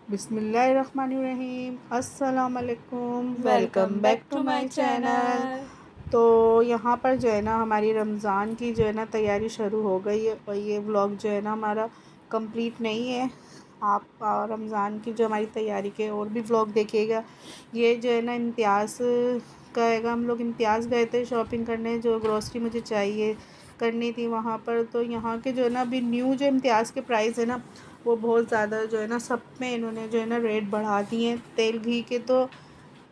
बिस्मिल्लाहिर्रहमानिर्रहीम। अस्सलाम वालेकुम। Welcome welcome back back to to my my channel. Channel. तो यहाँ पर जो है ना हमारी रमज़ान की जो है ना तैयारी शुरू हो गई है और ये व्लॉग जो है ना हमारा कंप्लीट नहीं है। आप रमज़ान की जो हमारी तैयारी के और भी व्लॉग देखिएगा। ये जो है ना इम्तियाज़ का हैगा। हम लोग इम्तियाज़ गए थे शॉपिंग करने, जो ग्रॉसरी मुझे चाहिए करनी थी वहाँ पर। तो यहाँ के जो है ना अभी न्यू जो इम्तियाज़ के प्राइस है ना वो बहुत ज़्यादा जो है ना सब में इन्होंने जो है ना रेट बढ़ा दिए हैं। तेल घी के तो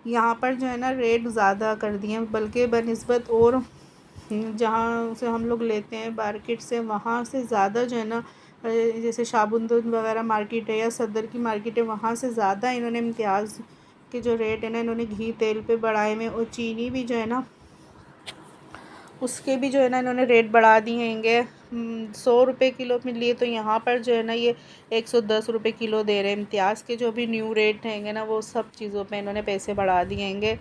यहाँ पर जो है ना रेट ज़्यादा कर दिए हैं, बल्कि बनिस्बत और जहाँ से हम लोग लेते हैं मार्केट से वहाँ से ज़्यादा जो है ना जैसे शाबुंदुन वगैरह मार्केट है या सदर की मार्केट है, वहाँ से ज़्यादा इन्होंने इम्तियाज़ के जो रेट है ना इन्होंने घी तेल पे बढ़ाए हुए। और चीनी भी जो है ना उसके भी जो है ना इन्होंने रेट बढ़ा दिए हैंगे। 100 रुपये किलो मिल लिए, तो यहाँ पर जो है ना ये 110 रुपये किलो दे रहे हैं। इम्तियाज़ के जो भी न्यू रेट हैंगे ना वो सब चीज़ों पे इन्होंने पैसे बढ़ा दिए हैंगे।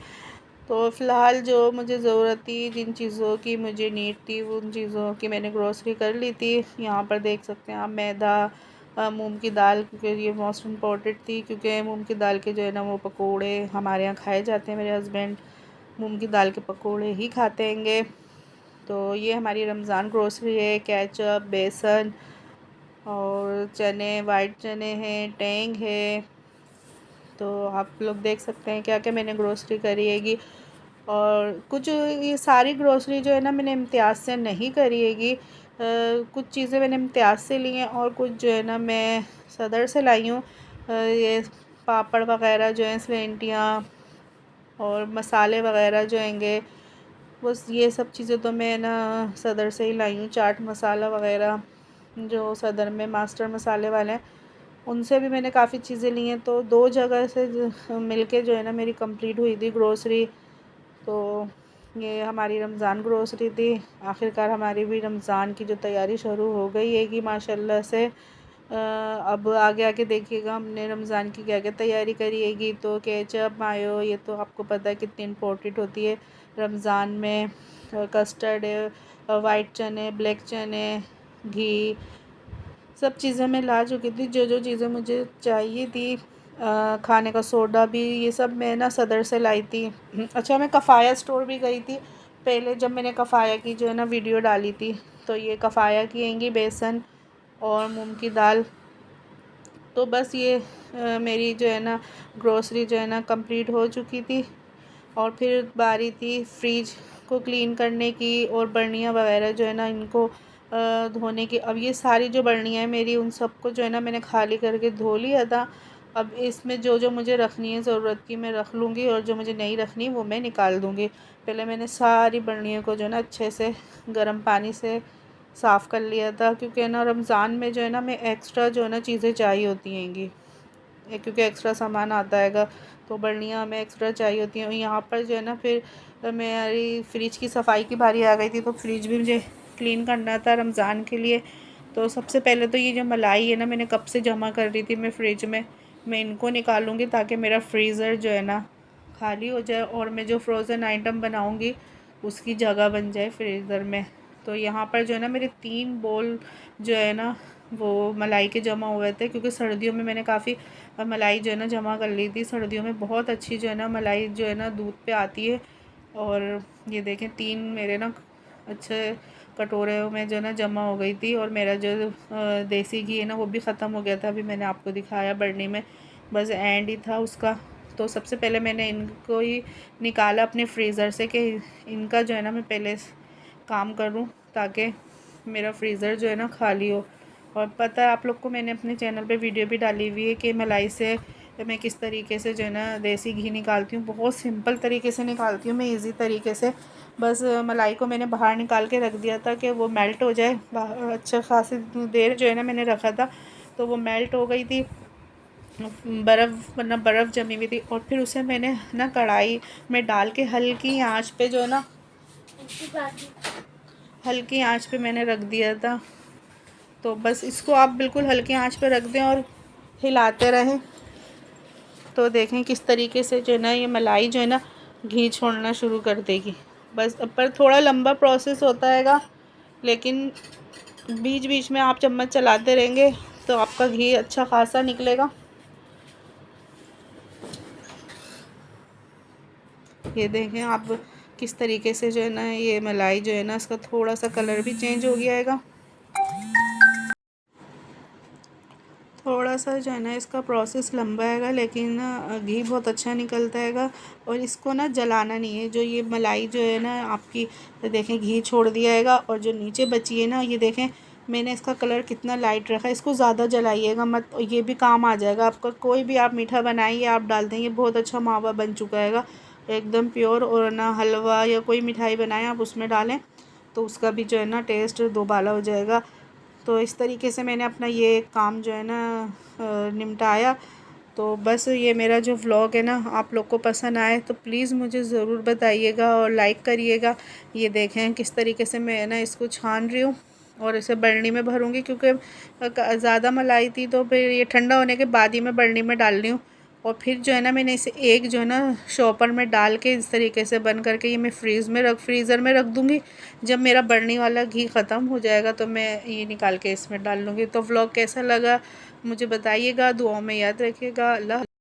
तो फ़िलहाल जो मुझे ज़रूरत थी, जिन चीज़ों की मुझे नीड थी, उन चीज़ों की मैंने ग्रॉसरी कर ली थी। यहाँ पर देख सकते हैं आप मैदा, मूंग की दाल, क्योंकि ये मोस्ट इम्पॉर्टेंट थी, क्योंकि मूंग की दाल के जो है ना वो पकोड़े हमारे यहाँ खाए जाते हैं। मेरे हस्बैंड मूंग की दाल के पकोड़े ही खाते हैंगे। तो ये हमारी रमज़ान ग्रोसरी है। केचप, बेसन और चने, वाइट चने हैं, टेंग है। तो आप लोग देख सकते हैं क्या क्या मैंने ग्रोसरी करी हैगी। और कुछ ये सारी ग्रोसरी जो है ना मैंने इम्तियाज़ से नहीं करी हैगी। कुछ चीज़ें मैंने इम्तियाज़ से ली हैं और कुछ जो है ना मैं सदर से लाई हूँ। ये पापड़ वगैरह जो हैं, सलेंटियाँ और मसाले वगैरह जो हैंगे, बस ये सब चीज़ें तो मैं ना सदर से ही लाई हूँ। चाट मसाला वगैरह जो सदर में मास्टर मसाले वाले हैं, उनसे भी मैंने काफ़ी चीज़ें ली हैं। तो 2 जगह से मिलके जो है ना मेरी कंप्लीट हुई थी ग्रोसरी। तो ये हमारी रमज़ान ग्रोसरी थी। आखिरकार हमारी भी रमज़ान की जो तैयारी शुरू हो गई है कि माशाल्लाह से। अब आगे आगे देखिएगा हमने रमज़ान की क्या क्या तैयारी करी हैगी। तो केचप, मायो, ये तो आपको पता है कितनी इम्पोर्टेंट होती है रमज़ान में। कस्टर्ड है, वाइट चने, ब्लैक चने, घी, सब चीज़ें मैं ला चुकी थी, जो जो चीज़ें मुझे चाहिए थी। खाने का सोडा भी, ये सब मैं ना सदर से लाई थी। अच्छा, मैं कफ़ाया स्टोर भी गई थी पहले, जब मैंने कफ़ाया की जो है ना वीडियो डाली थी। तो ये कफ़ाया की हैंगी बेसन और मूंग की दाल। तो बस ये मेरी जो है ना ग्रोसरी जो है ना कंप्लीट हो चुकी थी। और फिर बारी थी फ्रिज को क्लीन करने की और बर्नियाँ वगैरह जो है ना इनको धोने की। अब ये सारी जो बर्नियाँ हैं मेरी, उन सबको जो है ना मैंने खाली करके धो लिया था। अब इसमें जो जो मुझे रखनी है ज़रूरत की मैं रख लूँगी, और जो मुझे नहीं रखनी वो मैं निकाल दूँगी। पहले मैंने सारी बर्नियों को जो है ना अच्छे से गर्म पानी से साफ़ कर लिया था, क्योंकि ना रमज़ान में जो है ना मैं एक्स्ट्रा जो है ना चीज़ें चाहिए होती हैंगी, क्योंकि एक्स्ट्रा सामान आता हैगा। तो बर्नियाँ हमें एक्स्ट्रा चाहिए होती हैं। और यहाँ पर जो है ना फिर मेरी फ़्रिज की सफाई की बारी आ गई थी। तो फ्रिज भी मुझे क्लीन करना था रमज़ान के लिए। तो सबसे पहले तो ये जो मलाई है ना मैंने कब से जमा कर रही थी मैं फ्रिज में, मैं इनको निकालूँगी ताकि मेरा फ्रीज़र जो है ना खाली हो जाए और मैं जो फ्रोज़न आइटम बनाऊँगी उसकी जगह बन जाए फ्रीज़र में। तो यहाँ पर जो है ना मेरे 3 बोल जो है ना वो मलाई के जमा हुए थे, क्योंकि सर्दियों में मैंने काफ़ी मलाई जो है ना जमा कर ली थी। सर्दियों में बहुत अच्छी जो है ना मलाई जो है ना दूध पे आती है। और ये देखें 3 मेरे ना अच्छे कटोरे में जो है ना जमा हो गई थी। और मेरा जो देसी घी है ना वो भी ख़त्म हो गया था। अभी मैंने आपको दिखाया बर्नी में, बस एंड ही था उसका। तो सबसे पहले मैंने इनको ही निकाला अपने फ्रीज़र से कि इनका जो है ना मैं पहले काम करूं, ताकि मेरा फ्रीज़र जो है ना खाली हो। और पता है आप लोग को, मैंने अपने चैनल पे वीडियो भी डाली हुई है कि मलाई से मैं किस तरीके से जो है ना देसी घी निकालती हूँ। बहुत सिंपल तरीके से निकालती हूँ मैं, इजी तरीके से। बस मलाई को मैंने बाहर निकाल के रख दिया था कि वो मेल्ट हो जाए। अच्छा खासी देर जो है ना मैंने रखा था, तो वो मेल्ट हो गई थी। बर्फ़ वरना बर्फ़ जमी हुई थी। और फिर उसे मैंने ना कढ़ाई में डाल के हल्की आंच पे जो है ना हल्की आंच पे मैंने रख दिया था। तो बस इसको आप बिल्कुल हल्की आंच पे रख दें और हिलाते रहें। तो देखें किस तरीके से जो है ना ये मलाई जो है ना घी छोड़ना शुरू कर देगी। बस पर थोड़ा लंबा प्रोसेस होता हैगा, लेकिन बीच बीच में आप चम्मच चलाते रहेंगे तो आपका घी अच्छा खासा निकलेगा। ये देखें आप किस तरीके से जो है ना ये मलाई जो है ना इसका थोड़ा सा कलर भी चेंज हो गया है। थोड़ा सा जो है ना इसका प्रोसेस लंबा है, लेकिन घी बहुत अच्छा निकलता है। और इसको ना जलाना नहीं है। जो ये मलाई जो है ना आपकी, देखें घी छोड़ दिया है। और जो नीचे बची है ना, ये देखें मैंने इसका कलर कितना लाइट रखा है। इसको ज़्यादा जलाइएगा मत, ये भी काम आ जाएगा आपका। कोई भी आप मीठा बनाइए, आप डाल देंगे, बहुत अच्छा मावा बन चुका है एकदम प्योर। और ना हलवा या कोई मिठाई बनाएं आप उसमें डालें तो उसका भी जो है ना टेस्ट दोबाला हो जाएगा। तो इस तरीके से मैंने अपना ये काम जो है ना निपटाया। तो बस ये मेरा जो व्लॉग है ना आप लोग को पसंद आए तो प्लीज़ मुझे ज़रूर बताइएगा और लाइक करिएगा। ये देखें किस तरीके से मैं ना इसको छान रही हूँ और इसे बरनी में भरूँगी, क्योंकि ज़्यादा मलाई थी तो फिर ये ठंडा होने के बाद ही मैं बरनी में डाल रही हूँ। और फिर जो है ना मैंने इसे एक जो है ना शॉपर में डाल के इस तरीके से बंद करके ये मैं फ्रीज़र में रख दूँगी। जब मेरा बरनी वाला घी ख़त्म हो जाएगा तो मैं ये निकाल के इसमें डाल लूँगी। तो व्लॉग कैसा लगा मुझे बताइएगा, दुआओं में याद रखिएगा। अल्लाह।